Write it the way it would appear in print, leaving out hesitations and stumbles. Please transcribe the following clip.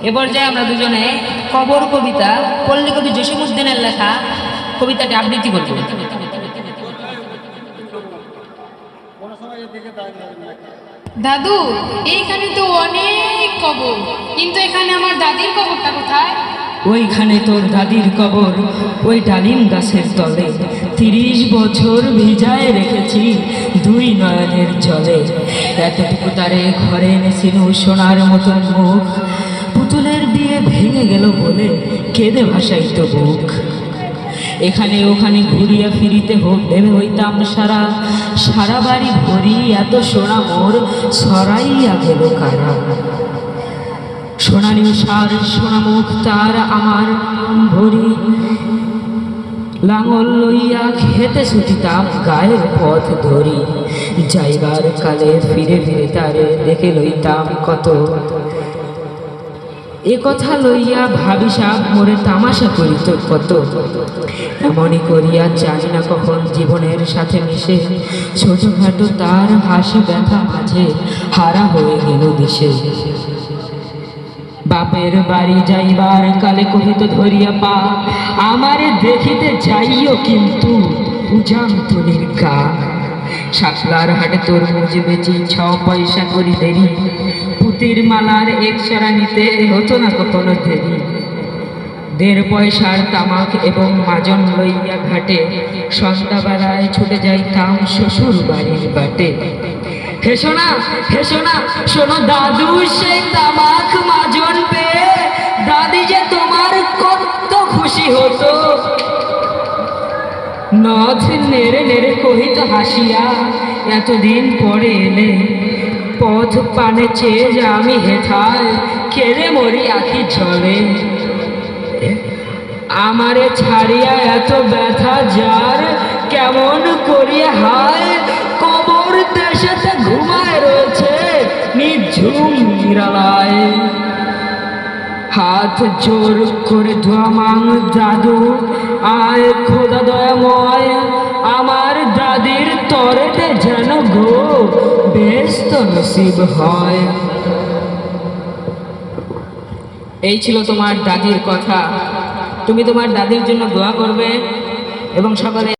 এ পর্যায়ে আমরা দুজনে কবর কবিতা পল্লী কবি জসিমউদ্দিনের লেখা কবিতাটি আবৃত্তি করব। দাদু, এইখানে তো অনেক কবর, কিন্তু এখানে আমার দাদির কবরটা কোথায়? ওইখানে তোর দাদির কবর, ওই ডালিম গাছের তলে। 30 বছর ভিজায় রেখেছি দুই নয়নের জলে। এতটুকু তারে ঘরে এনেছিল সোনার মতন মুখ, পুতুলের বিয়ে ভেঙে গেল বলে কেঁদে ভাসাইত বুক। এখানে ওখানে ঘুরিয়া ফিরিতে হোক ভেবে হইতাম সারা সারা বাড়ি ভরি, এত সোনা মোর সরাইয়া গেল কারা। সোনালি সার সোনা মুখ তার আমার ভরি, লাঙল লইয়া খেতে ছুটিতাম গায়ের পথ ধরি। যাইবার কালে ফিরে ফিরে তারে দেখে লইতাম কত, এ কথা লইয়া ভাবিসাব মোরে তামাশা করিত কত। এমনই করিয়া জানি না কখন জীবনের সাথে মিশে ছোটখাটো তার হাসি ব্যথা মাঝে হারা হয়ে গেল দিশে। বাপের বাড়ি যাইবার কালে কহিত ধরিয়া পা, আমারে দেখিতে যাইও কিন্তু উজান তুলির গা। শাকলার হাটে তরমুজ বেচি 6 পয়সা করি দেরি, পুতির মালার একসরা নিতে হতো না কখনো দেরি। 1.5 পয়সার তামাক এবং মাজন লইয়া ঘাটে সন্ধ্যাবেলায় ছুটে যাইতাম শ্বশুর বাড়ির বাটে। হেসো না হেসো না শোনো দাদু, সেই তামাক মাজন পেয়ে দাদি যে তোমার কত খুশি হতো। নথ নেড়ে নেড়ে কহিত হাসিয়া, এতদিন পরে এলে পথ পানে চেয়ে যা আমি হেথায় কেড়ে মরি আখি ঝরে। আমারে ছাড়িয়া এত ব্যথা যার, কেমন করিয়া হায় কবর দেশেতে ঘুমায় রয়েছে নিঝুম নিরালায়। হাত জোর করে ধোয়া মাং দাদু, আয় খোদা দয়াময় আমার দাদির তরেতে যেন গো ব্যস্ত নসিব হয়। এই ছিল তোমার দাদির কথা। তুমি তোমার দাদির জন্য দোয়া করবে এবং সকালে